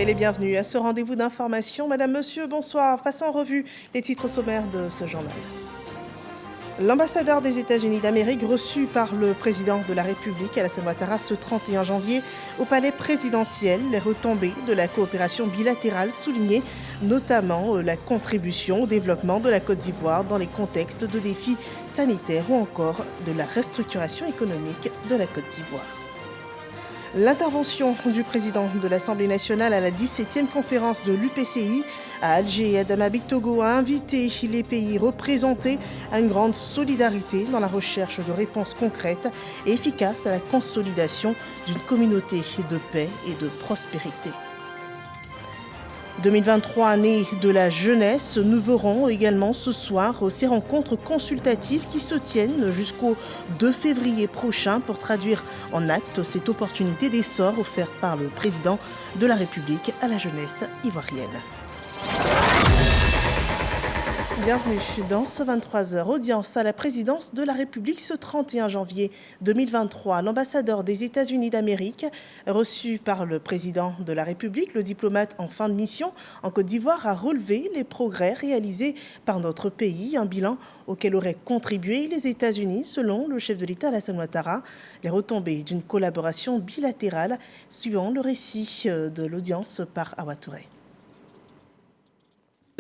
les bienvenus à ce rendez-vous d'information. Madame, Monsieur, bonsoir. Passons en revue les titres sommaires de ce journal. L'ambassadeur des États-Unis d'Amérique reçu par le président de la République Alassane Ouattara ce 31 janvier au palais présidentiel. Les retombées de la coopération bilatérale soulignées, notamment la contribution au développement de la Côte d'Ivoire dans les contextes de défis sanitaires ou encore de la restructuration économique de la Côte d'Ivoire. L'intervention du président de l'Assemblée nationale à la 17e conférence de l'UPCI à Alger, Adama Bictogo, a invité les pays représentés à une grande solidarité dans la recherche de réponses concrètes et efficaces à la consolidation d'une communauté de paix et de prospérité. 2023, année de la jeunesse, nous verrons également ce soir ces rencontres consultatives qui se tiennent jusqu'au 2 février prochain pour traduire en actes cette opportunité d'essor offerte par le président de la République à la jeunesse ivoirienne. Bienvenue dans ce 23h. Audience à la présidence de la République ce 31 janvier 2023. L'ambassadeur des États-Unis d'Amérique, reçu par le président de la République, le diplomate en fin de mission en Côte d'Ivoire, a relevé les progrès réalisés par notre pays, un bilan auquel auraient contribué les États-Unis, selon le chef de l'État Alassane Ouattara. Les retombées d'une collaboration bilatérale, suivant le récit de l'audience par Awa Touré.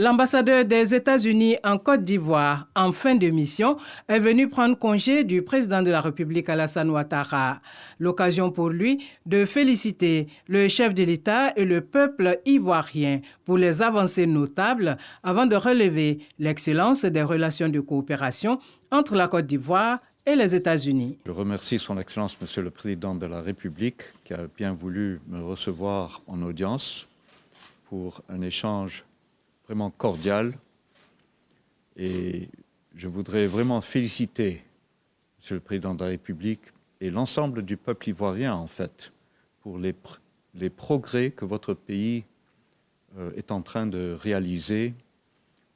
L'ambassadeur des États-Unis en Côte d'Ivoire, en fin de mission, est venu prendre congé du président de la République Alassane Ouattara. L'occasion pour lui de féliciter le chef de l'État et le peuple ivoirien pour les avancées notables avant de relever l'excellence des relations de coopération entre la Côte d'Ivoire et les États-Unis. Je remercie son Excellence, Monsieur le Président de la République, qui a bien voulu me recevoir en audience pour un échange vraiment cordial, et je voudrais vraiment féliciter Monsieur le Président de la République et l'ensemble du peuple ivoirien, en fait, pour les progrès que votre pays est en train de réaliser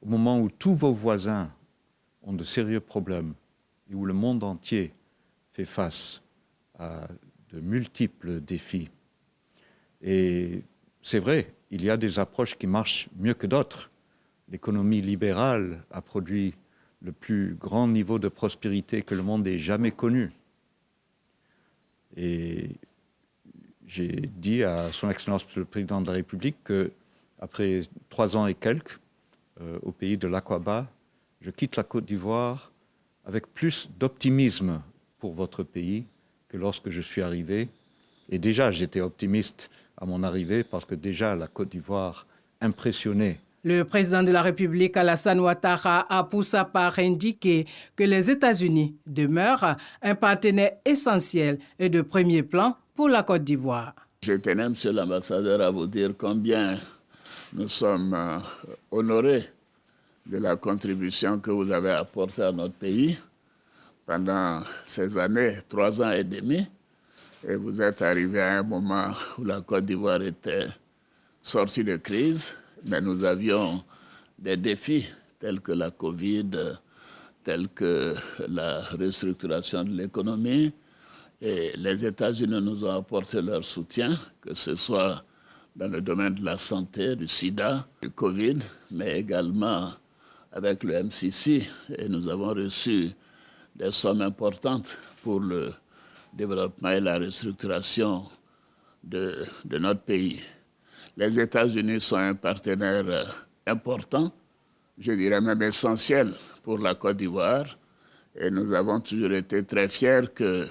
au moment où tous vos voisins ont de sérieux problèmes et où le monde entier fait face à de multiples défis. Et c'est vrai, il y a des approches qui marchent mieux que d'autres. L'économie libérale a produit le plus grand niveau de prospérité que le monde ait jamais connu. Et j'ai dit à son Excellence le Président de la République qu'après 3 ans et quelques, au pays de l'Aqaba, je quitte la Côte d'Ivoire avec plus d'optimisme pour votre pays que lorsque je suis arrivé. Et déjà, j'étais optimiste à mon arrivée parce que déjà la Côte d'Ivoire impressionnait. Le président de la République, Alassane Ouattara, a pour sa part indiqué que les États-Unis demeurent un partenaire essentiel et de premier plan pour la Côte d'Ivoire. Je tenais, Monsieur l'ambassadeur, à vous dire combien nous sommes honorés de la contribution que vous avez apportée à notre pays pendant ces années, 3 ans et demi. Et vous êtes arrivé à un moment où la Côte d'Ivoire était sortie de crise, mais nous avions des défis tels que la Covid, tels que la restructuration de l'économie. Et les États-Unis nous ont apporté leur soutien, que ce soit dans le domaine de la santé, du sida, du Covid, mais également avec le MCC. Et nous avons reçu des sommes importantes pour le développement et la restructuration de notre pays. Les États-Unis sont un partenaire important, je dirais même essentiel pour la Côte d'Ivoire. Et nous avons toujours été très fiers que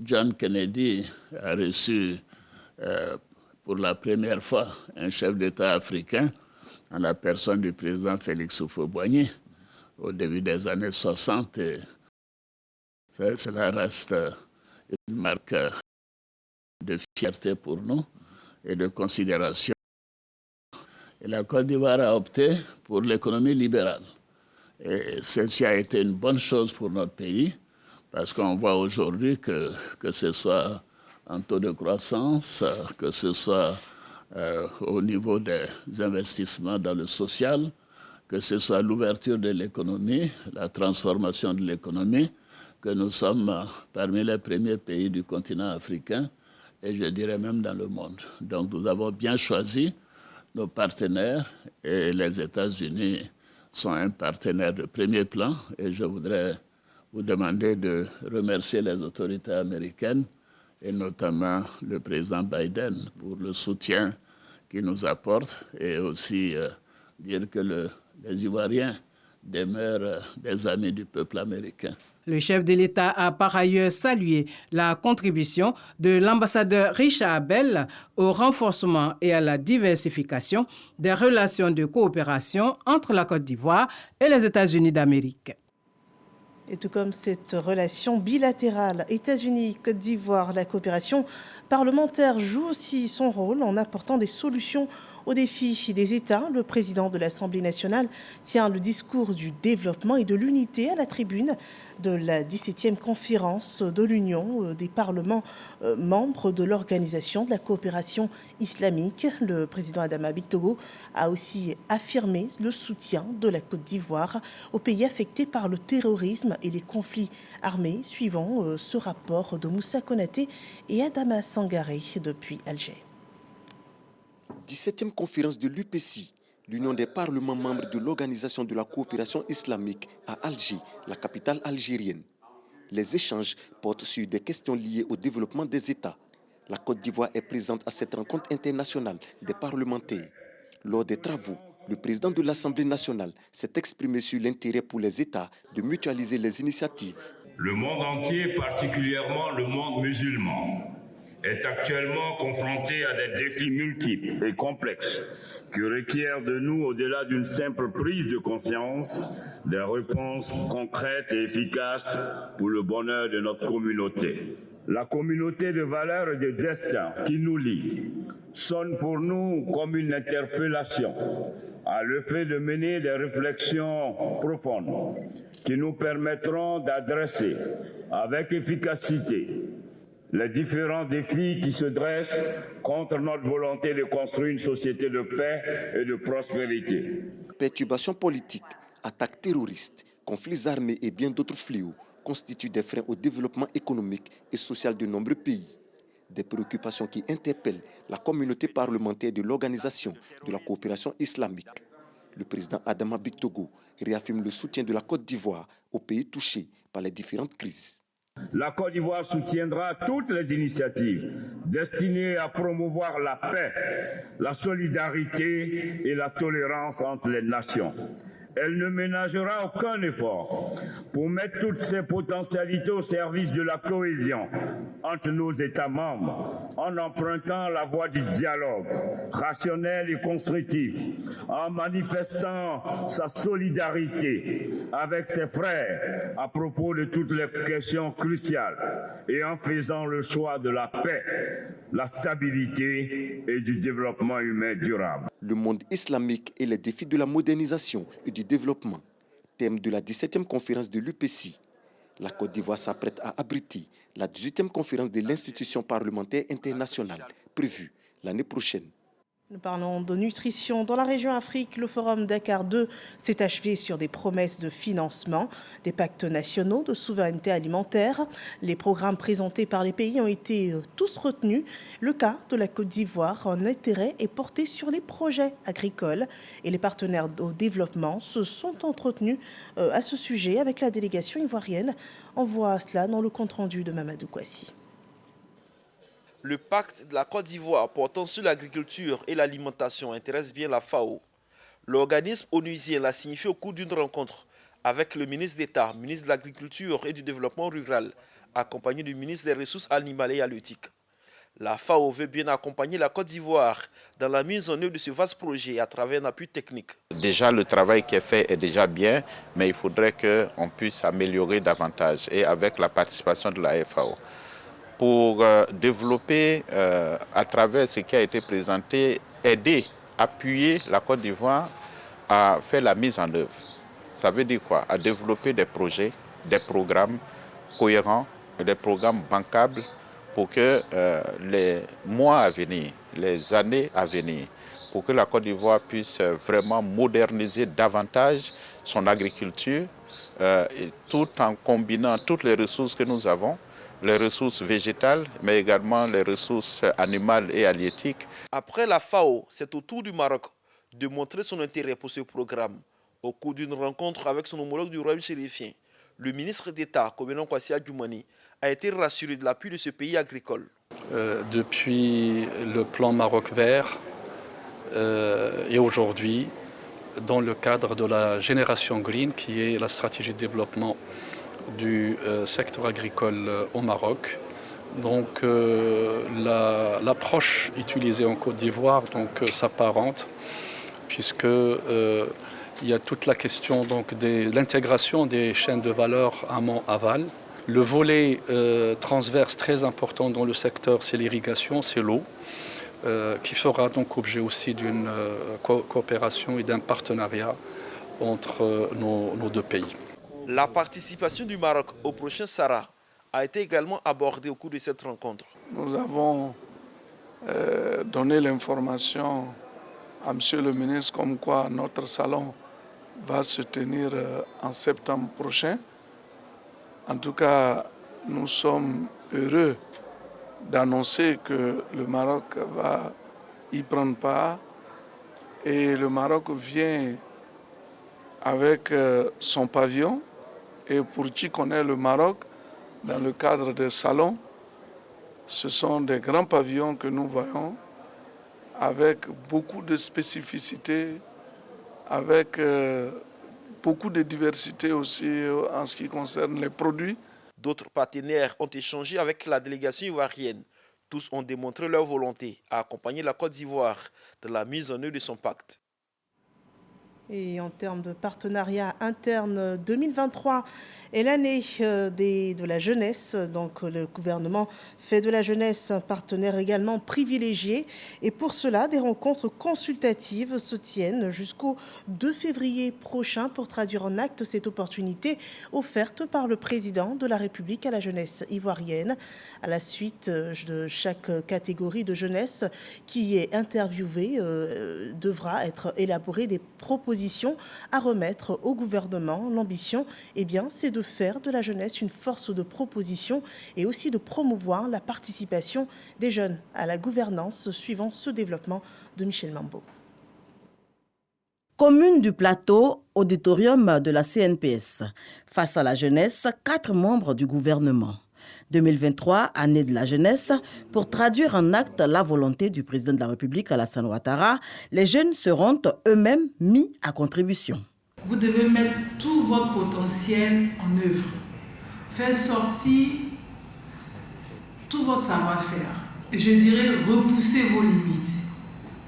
John Kennedy a reçu pour la première fois un chef d'État africain en la personne du président Félix Houphouët-Boigny au début des années 60. Et cela reste une marque de fierté pour nous et de considération. Et la Côte d'Ivoire a opté pour l'économie libérale. Et ceci a été une bonne chose pour notre pays, parce qu'on voit aujourd'hui que ce soit en taux de croissance, que ce soit au niveau des investissements dans le social, que ce soit l'ouverture de l'économie, la transformation de l'économie, que nous sommes parmi les premiers pays du continent africain et je dirais même dans le monde. Donc nous avons bien choisi nos partenaires et les États-Unis sont un partenaire de premier plan et je voudrais vous demander de remercier les autorités américaines et notamment le président Biden pour le soutien qu'il nous apporte et aussi dire que les Ivoiriens demeurent des amis du peuple américain. Le chef de l'État a par ailleurs salué la contribution de l'ambassadeur Richard Abel au renforcement et à la diversification des relations de coopération entre la Côte d'Ivoire et les États-Unis d'Amérique. Et tout comme cette relation bilatérale États-Unis-Côte d'Ivoire, la coopération parlementaire joue aussi son rôle en apportant des solutions aux défis des États. Le président de l'Assemblée nationale tient le discours du développement et de l'unité à la tribune de la 17e conférence de l'Union des parlements membres de l'Organisation de la coopération islamique. Le président Adama Bictogo a aussi affirmé le soutien de la Côte d'Ivoire aux pays affectés par le terrorisme et les conflits armés, suivant ce rapport de Moussa Konaté et Adama Sangaré depuis Alger. 17e conférence de l'UPC, l'Union des parlements membres de l'Organisation de la coopération islamique à Alger, la capitale algérienne. Les échanges portent sur des questions liées au développement des États. La Côte d'Ivoire est présente à cette rencontre internationale des parlementaires. Lors des travaux, le président de l'Assemblée nationale s'est exprimé sur l'intérêt pour les États de mutualiser les initiatives. Le monde entier, particulièrement le monde musulman, est actuellement confronté à des défis multiples et complexes qui requièrent de nous, au-delà d'une simple prise de conscience, des réponses concrètes et efficaces pour le bonheur de notre communauté. La communauté de valeurs et de destin qui nous lie sonne pour nous comme une interpellation à le fait de mener des réflexions profondes qui nous permettront d'adresser avec efficacité les différents défis qui se dressent contre notre volonté de construire une société de paix et de prospérité. Perturbations politiques, attaques terroristes, conflits armés et bien d'autres fléaux constituent des freins au développement économique et social de nombreux pays. Des préoccupations qui interpellent la communauté parlementaire de l'Organisation de la coopération islamique. Le président Adama Bictogo réaffirme le soutien de la Côte d'Ivoire aux pays touchés par les différentes crises. La Côte d'Ivoire soutiendra toutes les initiatives destinées à promouvoir la paix, la solidarité et la tolérance entre les nations. Elle ne ménagera aucun effort pour mettre toutes ses potentialités au service de la cohésion entre nos États membres, en empruntant la voie du dialogue rationnel et constructif, en manifestant sa solidarité avec ses frères à propos de toutes les questions cruciales et en faisant le choix de la paix, la stabilité et du développement humain durable. Le monde islamique et les défis de la modernisation et du développement, thème de la 17e conférence de l'UPC. La Côte d'Ivoire s'apprête à abriter la 18e conférence de l'institution parlementaire internationale, prévue l'année prochaine. Nous parlons de nutrition. Dans la région Afrique, le forum Dakar 2 s'est achevé sur des promesses de financement, des pactes nationaux de souveraineté alimentaire. Les programmes présentés par les pays ont été tous retenus. Le cas de la Côte d'Ivoire, en intérêt est porté sur les projets agricoles et les partenaires au développement se sont entretenus à ce sujet avec la délégation ivoirienne. On voit cela dans le compte-rendu de Mamadou Kouassi. Le pacte de la Côte d'Ivoire portant sur l'agriculture et l'alimentation intéresse bien la FAO. L'organisme onusien l'a signifié au cours d'une rencontre avec le ministre d'État, ministre de l'Agriculture et du Développement rural, accompagné du ministre des Ressources animales et halieutiques. La FAO veut bien accompagner la Côte d'Ivoire dans la mise en œuvre de ce vaste projet à travers un appui technique. Déjà, le travail qui est fait est déjà bien, mais il faudrait qu'on puisse améliorer davantage et avec la participation de la FAO. Pour développer à travers ce qui a été présenté, aider, appuyer la Côte d'Ivoire à faire la mise en œuvre. Ça veut dire quoi? À développer des projets, des programmes cohérents, des programmes bancables pour que les mois à venir, les années à venir, pour que la Côte d'Ivoire puisse vraiment moderniser davantage son agriculture, tout en combinant toutes les ressources que nous avons, les ressources végétales, mais également les ressources animales et halieutiques. Après la FAO, c'est au tour du Maroc de montrer son intérêt pour ce programme. Au cours d'une rencontre avec son homologue du royaume chérifien, le ministre d'État, Komenon Kwasi Adjoumani, a été rassuré de l'appui de ce pays agricole. Depuis le plan Maroc vert et aujourd'hui, dans le cadre de la génération green, qui est la stratégie de développement du secteur agricole au Maroc. Donc l'approche utilisée en Côte d'Ivoire s'apparente, puisque il y a toute la question de l'intégration des chaînes de valeur amont-aval. Le volet transverse très important dans le secteur, c'est l'irrigation, c'est l'eau, qui fera donc objet aussi d'une coopération et d'un partenariat entre nos deux pays. La participation du Maroc au prochain Sahara a été également abordée au cours de cette rencontre. Nous avons donné l'information à M. le ministre comme quoi notre salon va se tenir en septembre prochain. En tout cas, nous sommes heureux d'annoncer que le Maroc va y prendre part. Et le Maroc vient avec son pavillon. Et pour qui connaît le Maroc, dans le cadre des salons, ce sont des grands pavillons que nous voyons avec beaucoup de spécificités, avec beaucoup de diversité aussi en ce qui concerne les produits. D'autres partenaires ont échangé avec la délégation ivoirienne. Tous ont démontré leur volonté à accompagner la Côte d'Ivoire dans la mise en œuvre de son pacte. Et en termes de partenariat interne, 2023 est l'année de la jeunesse. Donc le gouvernement fait de la jeunesse un partenaire également privilégié. Et pour cela, des rencontres consultatives se tiennent jusqu'au 2 février prochain pour traduire en acte cette opportunité offerte par le président de la République à la jeunesse ivoirienne. À la suite de chaque catégorie de jeunesse qui est interviewée, devra être élaborée des propositions à remettre au gouvernement. L'ambition, c'est de faire de la jeunesse une force de proposition et aussi de promouvoir la participation des jeunes à la gouvernance suivant ce développement de Michel Mambo. Commune du Plateau, auditorium de la CNPS. Face à la jeunesse, 4 membres du gouvernement. 2023, année de la jeunesse, pour traduire en acte la volonté du président de la République, Alassane Ouattara, les jeunes seront eux-mêmes mis à contribution. Vous devez mettre tout votre potentiel en œuvre, faire sortir tout votre savoir-faire. Et je dirais repousser vos limites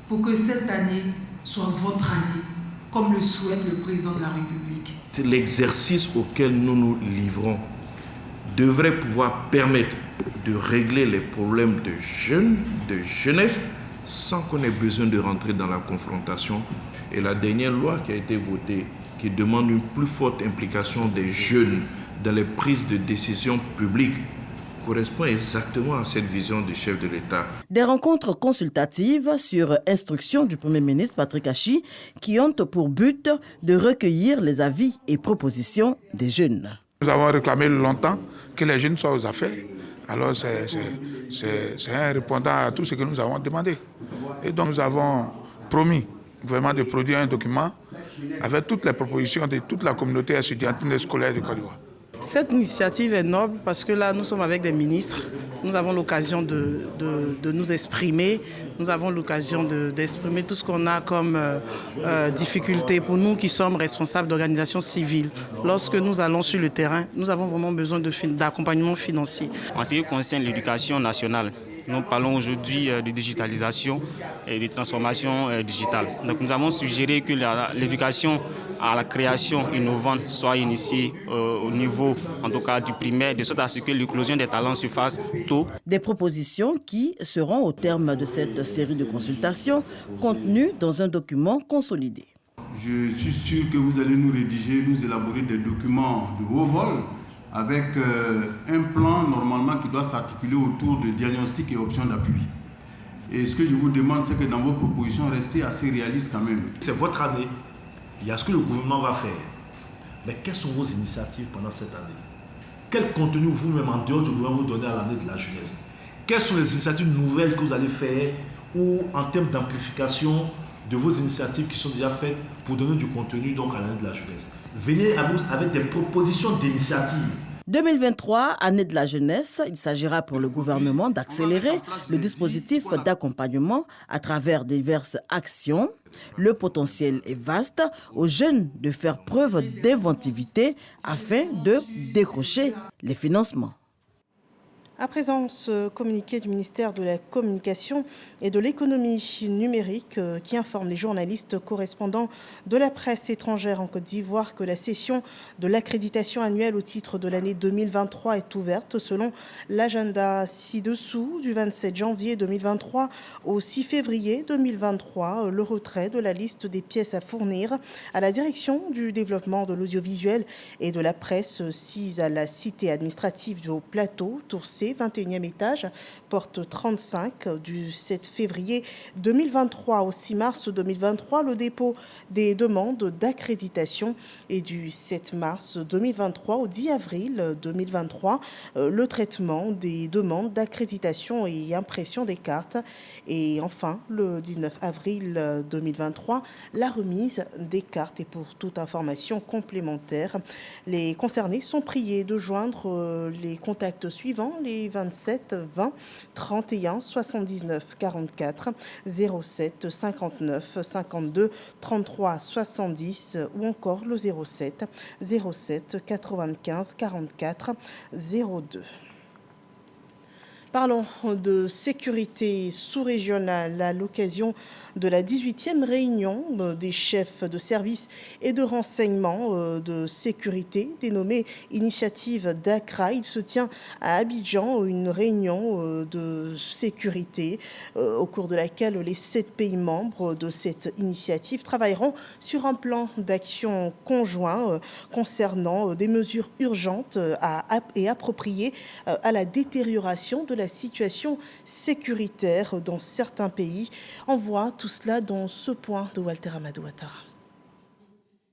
pour que cette année soit votre année, comme le souhaite le président de la République. L'exercice auquel nous nous livrons devrait pouvoir permettre de régler les problèmes de jeunes, de jeunesse, sans qu'on ait besoin de rentrer dans la confrontation. Et la dernière loi qui a été votée, qui demande une plus forte implication des jeunes dans les prises de décision publiques, correspond exactement à cette vision du chef de l'État. Des rencontres consultatives sur instruction du Premier ministre Patrick Achi qui ont pour but de recueillir les avis et propositions des jeunes. Nous avons réclamé longtemps que les jeunes soient aux affaires. Alors c'est un répondant à tout ce que nous avons demandé. Et donc nous avons promis vraiment de produire un document avec toutes les propositions de toute la communauté étudiantine et scolaire du Côte d'Ivoire. Cette initiative est noble parce que là, nous sommes avec des ministres. Nous avons l'occasion de nous exprimer. Nous avons l'occasion d'exprimer tout ce qu'on a comme difficulté pour nous qui sommes responsables d'organisations civiles. Lorsque nous allons sur le terrain, nous avons vraiment besoin d'accompagnement financier. En ce qui concerne l'éducation nationale, nous parlons aujourd'hui de digitalisation et de transformation digitale. Donc nous avons suggéré que l'éducation à la création innovante soit initiée au niveau, en tout cas du primaire, de sorte à ce que l'éclosion des talents se fasse tôt. Des propositions qui seront au terme de cette série de consultations contenues dans un document consolidé. Je suis sûr que vous allez nous rédiger, nous élaborer des documents de haut vol avec un plan normalement qui doit s'articuler autour de diagnostic et options d'appui. Et ce que je vous demande, c'est que dans vos propositions, restez assez réalistes quand même. C'est votre année. Il y a ce que le gouvernement va faire. Mais quelles sont vos initiatives pendant cette année? quel contenu vous-même en dehors du gouvernement vous donnez à l'année de la jeunesse? Quelles sont les initiatives nouvelles que vous allez faire ou en termes d'amplification de vos initiatives qui sont déjà faites pour donner du contenu donc à l'année de la jeunesse? Venez à nous avec des propositions d'initiatives. 2023, année de la jeunesse, il s'agira pour le gouvernement d'accélérer le dispositif d'accompagnement à travers diverses actions. Le potentiel est vaste, aux jeunes de faire preuve d'inventivité afin de décrocher les financements. À présent, ce communiqué du ministère de la Communication et de l'Économie numérique qui informe les journalistes correspondants de la presse étrangère en Côte d'Ivoire que la session de l'accréditation annuelle au titre de l'année 2023 est ouverte selon l'agenda ci-dessous du 27 janvier 2023 au 6 février 2023. Le retrait de la liste des pièces à fournir à la direction du développement de l'audiovisuel et de la presse sise à la cité administrative du Haut-Plateau, Tourcé, 21e étage, porte 35 du 7 février 2023 au 6 mars 2023, le dépôt des demandes d'accréditation et du 7 mars 2023 au 10 avril 2023, le traitement des demandes d'accréditation et impression des cartes et enfin le 19 avril 2023, la remise des cartes. Et pour toute information complémentaire, les concernés sont priés de joindre les contacts suivants, les 27 20 31 79 44 07 59 52 33 70 ou encore le 07 95 44 02. Parlons de sécurité sous-régionale à l'occasion de la 18e réunion des chefs de service et de renseignement de sécurité dénommée Initiative d'Accra. Il se tient à Abidjan une réunion de sécurité au cours de laquelle les 7 pays membres de cette initiative travailleront sur un plan d'action conjoint concernant des mesures urgentes et appropriées à la détérioration de la situation sécuritaire dans certains pays. On voit tout cela dans ce point de Walter Amadou Ouattara.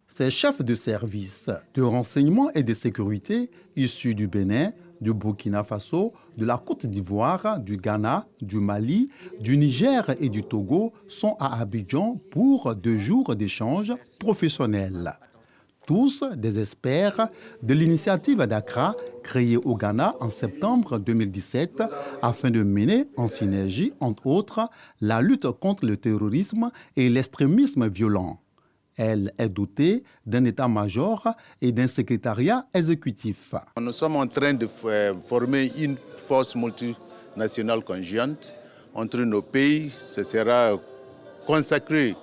Ces chefs de service de renseignement et de sécurité issus du Bénin, du Burkina Faso, de la Côte d'Ivoire, du Ghana, du Mali, du Niger et du Togo sont à Abidjan pour 2 jours d'échanges professionnels. Tous des experts de l'initiative d'Accra, créée au Ghana en septembre 2017, afin de mener en synergie, entre autres, la lutte contre le terrorisme et l'extrémisme violent. Elle est dotée d'un état-major et d'un secrétariat exécutif. Nous sommes en train de former une force multinationale conjointe entre nos pays. Ce sera consacré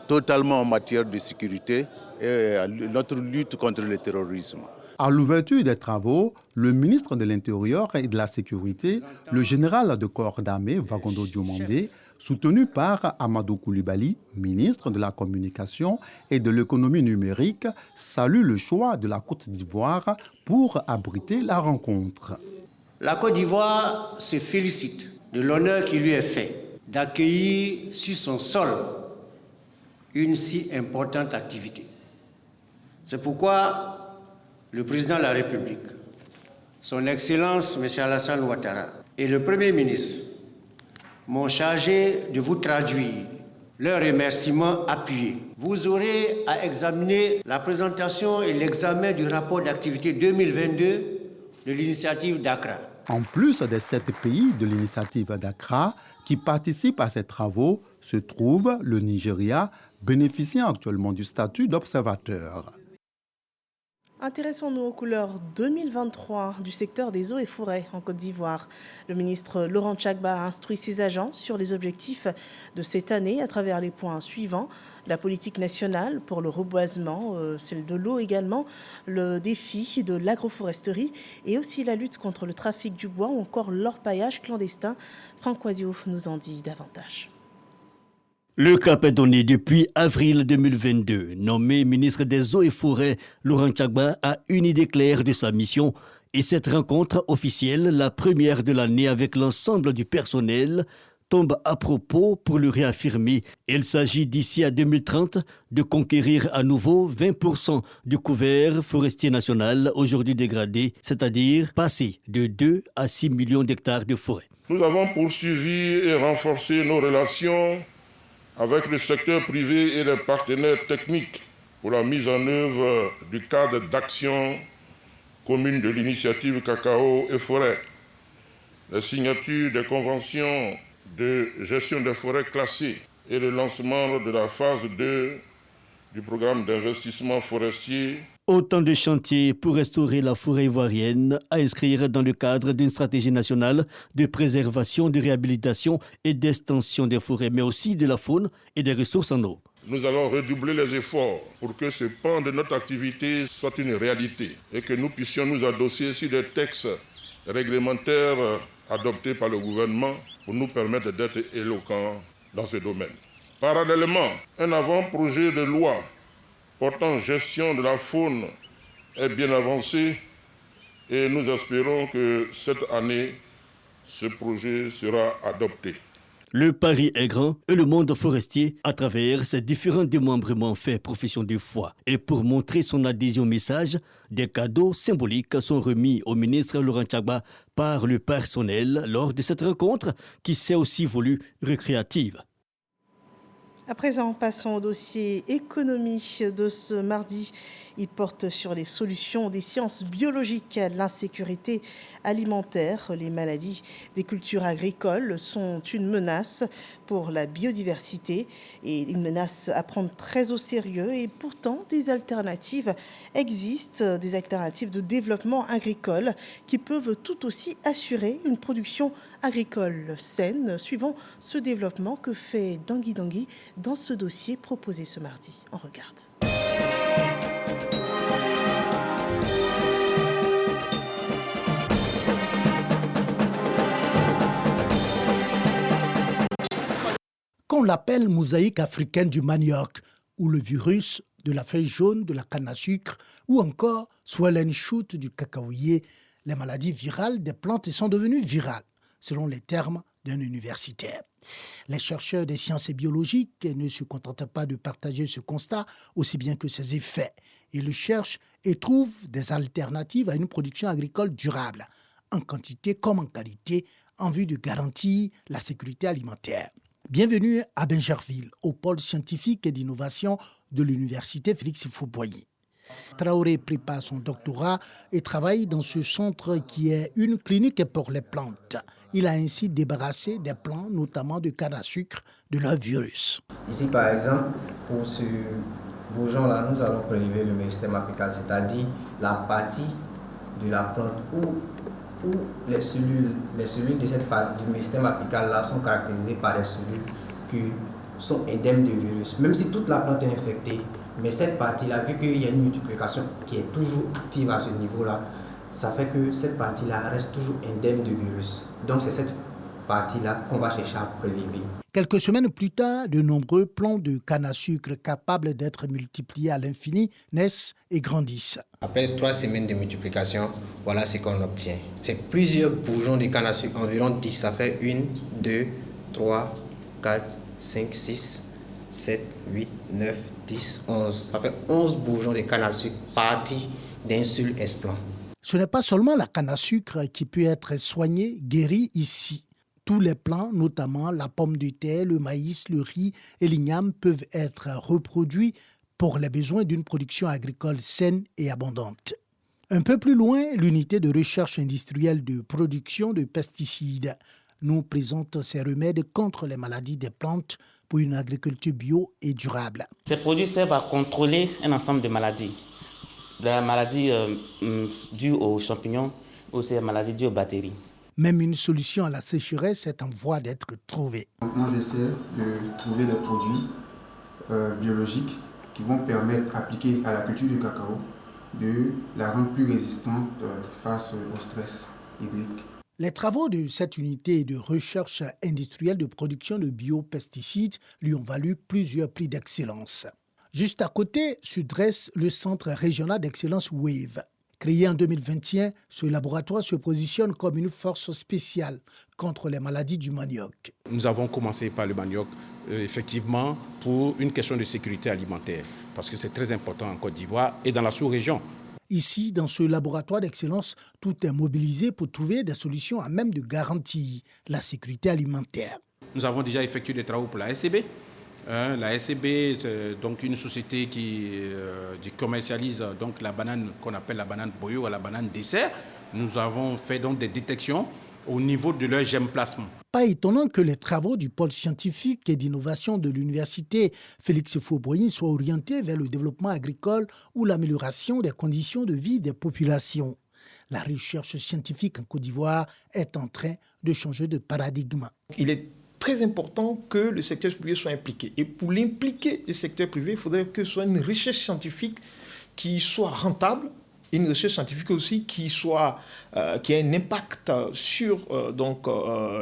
totalement en matière de sécurité et à notre lutte contre le terrorisme. À l'ouverture des travaux, le ministre de l'Intérieur et de la Sécurité, le général de corps d'armée Vagondo Diomandé, soutenu par Amadou Koulibaly, ministre de la Communication et de l'Économie numérique, salue le choix de la Côte d'Ivoire pour abriter la rencontre. La Côte d'Ivoire se félicite de l'honneur qui lui est fait d'accueillir sur son sol une si importante activité. C'est pourquoi le président de la République, son Excellence M. Alassane Ouattara et le Premier ministre m'ont chargé de vous traduire leurs remerciements appuyés. Vous aurez à examiner la présentation et l'examen du rapport d'activité 2022 de l'initiative d'Accra. En plus des 7 pays de l'initiative d'Accra qui participent à ces travaux, se trouve le Nigeria, bénéficiant actuellement du statut d'observateur. Intéressons-nous aux couleurs 2023 du secteur des eaux et forêts en Côte d'Ivoire. Le ministre Laurent Tchagba a instruit ses agents sur les objectifs de cette année à travers les points suivants. La politique nationale pour le reboisement, celle de l'eau également, le défi de l'agroforesterie et aussi la lutte contre le trafic du bois ou encore l'orpaillage clandestin. Franck Wadio nous en dit davantage. Le cap est donné depuis avril 2022. Nommé ministre des Eaux et Forêts, Laurent Tchagba a une idée claire de sa mission et cette rencontre officielle, la première de l'année avec l'ensemble du personnel, tombe à propos pour le réaffirmer. Il s'agit d'ici à 2030 de conquérir à nouveau 20% du couvert forestier national aujourd'hui dégradé, c'est-à-dire passer de 2 à 6 millions d'hectares de forêt. Nous avons poursuivi et renforcé nos relations avec le secteur privé et les partenaires techniques pour la mise en œuvre du cadre d'action commune de l'initiative Cacao et Forêt. La signature des conventions de gestion des forêts classées et le lancement de la phase 2 du programme d'investissement forestier. Autant de chantiers pour restaurer la forêt ivoirienne à inscrire dans le cadre d'une stratégie nationale de préservation, de réhabilitation et d'extension des forêts, mais aussi de la faune et des ressources en eau. Nous allons redoubler les efforts pour que ce pan de notre activité soit une réalité et que nous puissions nous adosser sur des textes réglementaires adoptés par le gouvernement pour nous permettre d'être éloquents dans ce domaine. Parallèlement, un avant-projet de loi portant gestion de la faune est bien avancé et nous espérons que cette année, ce projet sera adopté. Le pari est grand et le monde forestier, à travers ses différents démembrements, fait profession de foi. Et pour montrer son adhésion au message, des cadeaux symboliques sont remis au ministre Laurent Tchagba par le personnel lors de cette rencontre qui s'est aussi voulue récréative. À présent, passons au dossier économie de ce mardi. Il porte sur les solutions des sciences biologiques à l'insécurité alimentaire. Les maladies des cultures agricoles sont une menace pour la biodiversité et une menace à prendre très au sérieux. Et pourtant, des alternatives existent, des alternatives de développement agricole qui peuvent tout aussi assurer une production agricole saine, suivant ce développement que fait Dangui Dangui dans ce dossier proposé ce mardi. On regarde. Qu'on l'appelle mosaïque africaine du manioc, ou le virus de la feuille jaune de la canne à sucre, ou encore swollen shoot du cacaoyer, les maladies virales des plantes sont devenues virales, selon les termes d'un universitaire. Les chercheurs des sciences biologiques ne se contentent pas de partager ce constat aussi bien que ses effets. Ils cherchent et trouvent des alternatives à une production agricole durable, en quantité comme en qualité, en vue de garantir la sécurité alimentaire. Bienvenue à Bingerville, au pôle scientifique et d'innovation de l'université Félix Houphouët-Boigny. Traoré prépare son doctorat et travaille dans ce centre qui est une clinique pour les plantes. Il a ainsi débarrassé des plants, notamment de canne à sucre, de leur virus. Ici, par exemple, pour ce bourgeon-là, nous allons prélever le méristème apical, c'est-à-dire la partie de la plante où les cellules de cette partie du méristème apical-là sont caractérisées par des cellules qui sont indemnes de virus. Même si toute la plante est infectée, mais cette partie-là, vu qu'il y a une multiplication qui est toujours active à ce niveau-là, ça fait que cette partie-là reste toujours indemne de virus. Donc c'est cette partie-là qu'on va chercher à prélever. Quelques semaines plus tard, de nombreux plants de canne à sucre capables d'être multipliés à l'infini naissent et grandissent. Après 3 semaines de multiplication, voilà ce qu'on obtient. C'est plusieurs bourgeons de canne à sucre, environ 10. Ça fait 1, 2, 3, 4, 5, 6, 7, 8, 9, 10, 11. Ça fait 11 bourgeons de canne à sucre partis d'un seul explant. Ce n'est pas seulement la canne à sucre qui peut être soignée, guérie ici. Tous les plants, notamment la pomme de terre, le maïs, le riz et l'igname, peuvent être reproduits pour les besoins d'une production agricole saine et abondante. Un peu plus loin, l'unité de recherche industrielle de production de pesticides nous présente ses remèdes contre les maladies des plantes pour une agriculture bio et durable. Ces produits servent à contrôler un ensemble de maladies. La maladie due aux champignons ou ces maladies dues aux bactéries. Même une solution à la sécheresse est en voie d'être trouvée. Moi, j'essaie de trouver des produits biologiques qui vont permettre, appliqués à la culture du cacao, de la rendre plus résistante face au stress hydrique. Les travaux de cette unité de recherche industrielle de production de biopesticides lui ont valu plusieurs prix d'excellence. Juste à côté se dresse le centre régional d'excellence WAVE. Créé en 2021, ce laboratoire se positionne comme une force spéciale contre les maladies du manioc. Nous avons commencé par le manioc, effectivement, pour une question de sécurité alimentaire, parce que c'est très important en Côte d'Ivoire et dans la sous-région. Ici, dans ce laboratoire d'excellence, tout est mobilisé pour trouver des solutions à même de garantir la sécurité alimentaire. Nous avons déjà effectué des travaux pour la SCB. La SCB, c'est donc une société qui commercialise donc la banane qu'on appelle la banane boyo ou la banane dessert. Nous avons fait donc des détections au niveau de leur germplasme. Pas étonnant que les travaux du pôle scientifique et d'innovation de l'université Félix Houphouët-Boigny soient orientés vers le développement agricole ou l'amélioration des conditions de vie des populations. La recherche scientifique en Côte d'Ivoire est en train de changer de paradigme. Il est très important que le secteur privé soit impliqué. Et pour l'impliquer, le secteur privé, il faudrait que ce soit une recherche scientifique qui soit rentable, une recherche scientifique aussi qui ait un impact sur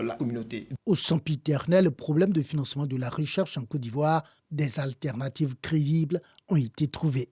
la communauté. Au sempiternel problème de financement de la recherche en Côte d'Ivoire, des alternatives crédibles ont été trouvées.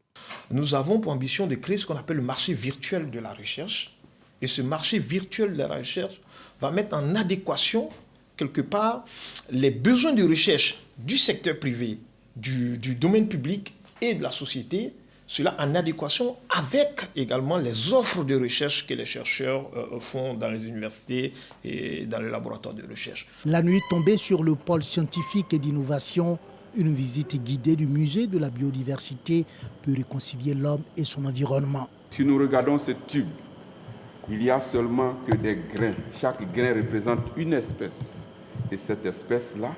Nous avons pour ambition de créer ce qu'on appelle le marché virtuel de la recherche. Et ce marché virtuel de la recherche va mettre en adéquation, quelque part, les besoins de recherche du secteur privé, du domaine public et de la société, cela en adéquation avec également les offres de recherche que les chercheurs font dans les universités et dans les laboratoires de recherche. La nuit tombée sur le pôle scientifique et d'innovation, une visite guidée du musée de la biodiversité peut réconcilier l'homme et son environnement. Si nous regardons ce tube, il n'y a seulement que des grains. Chaque grain représente une espèce. Et cette espèce-là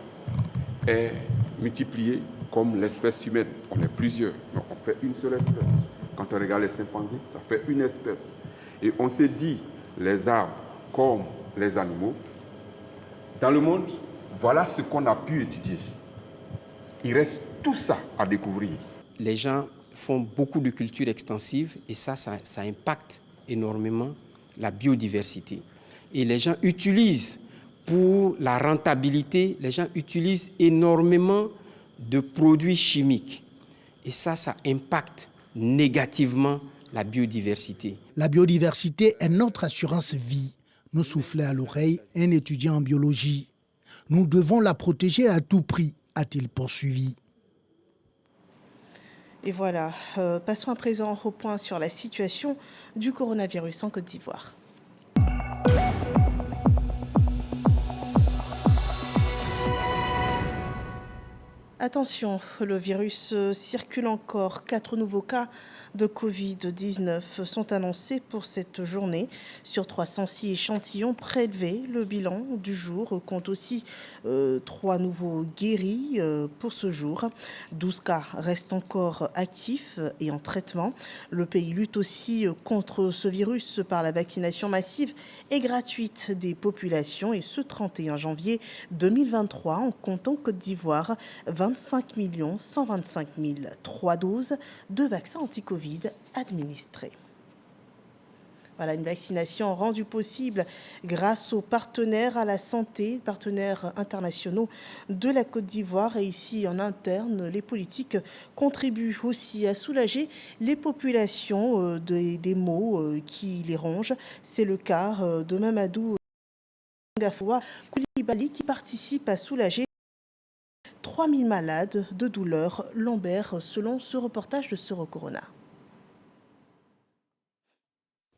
est multipliée comme l'espèce humaine. On est plusieurs, donc on fait une seule espèce. Quand on regarde les chimpanzés, ça fait une espèce. Et on se dit, les arbres comme les animaux, dans le monde, voilà ce qu'on a pu étudier. Il reste tout ça à découvrir. Les gens font beaucoup de cultures extensives et ça impacte énormément la biodiversité. Et les gens utilisent, pour la rentabilité, les gens utilisent énormément de produits chimiques. Et ça impacte négativement la biodiversité. La biodiversité est notre assurance vie, nous soufflait à l'oreille un étudiant en biologie. Nous devons la protéger à tout prix, a-t-il poursuivi. Et voilà, passons à présent au point sur la situation du coronavirus en Côte d'Ivoire. Attention, le virus circule encore. 4 nouveaux cas de Covid-19 sont annoncés pour cette journée. Sur 306 échantillons prélevés, le bilan du jour compte aussi 3 nouveaux guéris pour ce jour. 12 cas restent encore actifs et en traitement. Le pays lutte aussi contre ce virus par la vaccination massive et gratuite des populations. Et ce 31 janvier 2023, en comptant Côte d'Ivoire, 25 125 003 doses de vaccins anti-Covid administrées. Voilà, une vaccination rendue possible grâce aux partenaires à la santé, partenaires internationaux de la Côte d'Ivoire. Et ici, en interne, les politiques contribuent aussi à soulager les populations des maux qui les rongent. C'est le cas de Mamadou Ngafoua Koulibaly qui participe à soulager 3000 malades de douleurs lombaires, selon ce reportage de Soro Corona.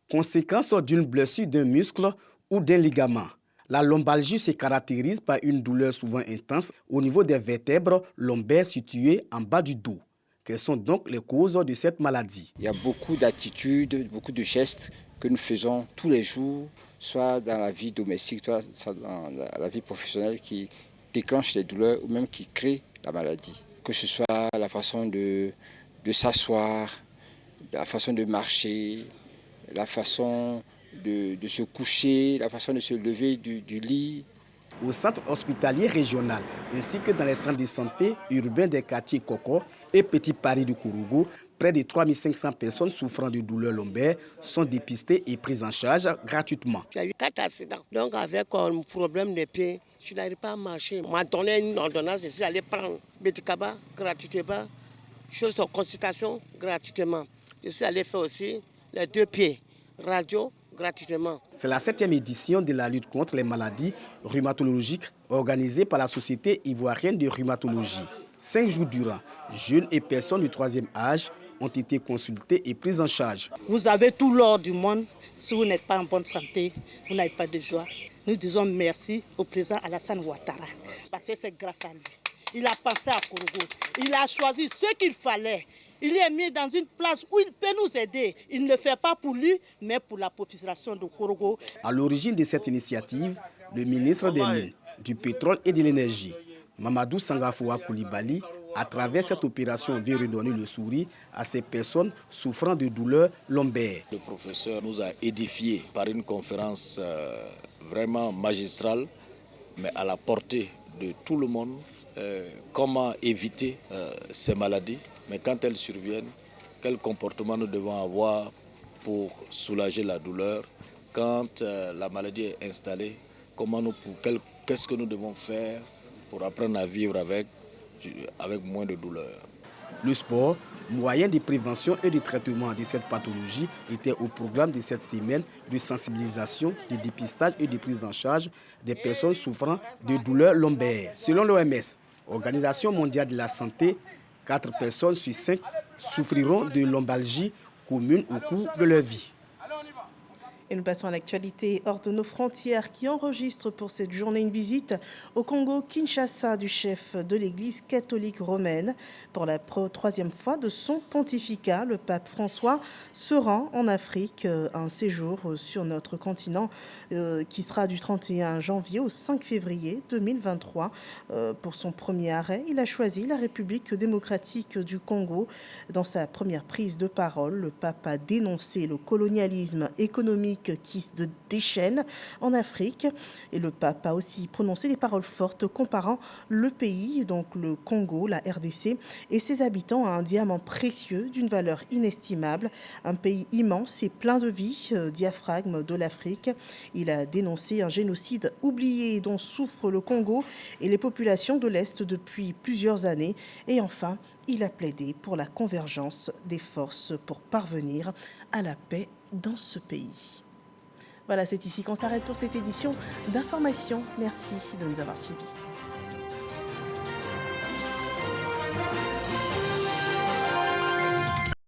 Conséquence d'une blessure d'un muscle ou d'un ligament. La lombalgie se caractérise par une douleur souvent intense au niveau des vertèbres lombaires situées en bas du dos. Quelles sont donc les causes de cette maladie? Il y a beaucoup d'attitudes, beaucoup de gestes que nous faisons tous les jours, soit dans la vie domestique, soit dans la vie professionnelle qui déclenche les douleurs ou même qui crée la maladie. Que ce soit la façon de s'asseoir, la façon de marcher, la façon de se coucher, la façon de se lever du lit. Au centre hospitalier régional, ainsi que dans les centres de santé urbains des quartiers Koko et Petit Paris du Kourougou, près de 3500 personnes souffrant de douleurs lombaires sont dépistées et prises en charge gratuitement. Il y a eu 4 accidents. Donc avec un problème de pied, je n'arrive pas à marcher. On m'a donné une ordonnance, je suis allé prendre médicaments gratuitement, chose de consultation gratuitement. Je suis allé faire aussi les 2 pieds, radio gratuitement. C'est la 7e édition de la lutte contre les maladies rhumatologiques organisée par la Société ivoirienne de rhumatologie. 5 jours durant, jeunes et personnes du 3e âge ont été consultés et pris en charge. Vous avez tout l'or du monde. Si vous n'êtes pas en bonne santé, vous n'avez pas de joie. Nous disons merci au président Alassane Ouattara, parce que c'est grâce à lui. Il a pensé à Korogo. Il a choisi ce qu'il fallait. Il est mis dans une place où il peut nous aider. Il ne le fait pas pour lui, mais pour la population de Korogo. À l'origine de cette initiative, le ministre des Mines, du Pétrole et de l'Énergie, Mamadou Sangafoua Koulibaly, à travers cette opération, veut redonner le sourire à ces personnes souffrant de douleurs lombaires. Le professeur nous a édifiés par une conférence vraiment magistrale, mais à la portée de tout le monde, comment éviter ces maladies, mais quand elles surviennent, quel comportement nous devons avoir pour soulager la douleur. Quand la maladie est installée, qu'est-ce que nous devons faire pour apprendre à vivre avec moins de douleur. Le sport, moyen de prévention et de traitement de cette pathologie, était au programme de cette semaine de sensibilisation, de dépistage et de prise en charge des personnes souffrant de douleurs lombaires. Selon l'OMS, Organisation mondiale de la santé, 4 personnes sur 5 souffriront de lombalgie commune au cours de leur vie. Et nous passons à l'actualité hors de nos frontières qui enregistre pour cette journée une visite au Congo-Kinshasa du chef de l'Église catholique romaine. Pour la 3e fois de son pontificat, le pape François se rend en Afrique, un séjour sur notre continent qui sera du 31 janvier au 5 février 2023. Pour son premier arrêt, il a choisi la République démocratique du Congo. Dans sa première prise de parole, le pape a dénoncé le colonialisme économique qui se déchaîne en Afrique. Et le pape a aussi prononcé des paroles fortes comparant le pays, donc le Congo, la RDC, et ses habitants à un diamant précieux d'une valeur inestimable. Un pays immense et plein de vie, diaphragme de l'Afrique. Il a dénoncé un génocide oublié dont souffrent le Congo et les populations de l'Est depuis plusieurs années. Et enfin, il a plaidé pour la convergence des forces pour parvenir à la paix dans ce pays. Voilà, c'est ici qu'on s'arrête pour cette édition d'Information. Merci de nous avoir suivis.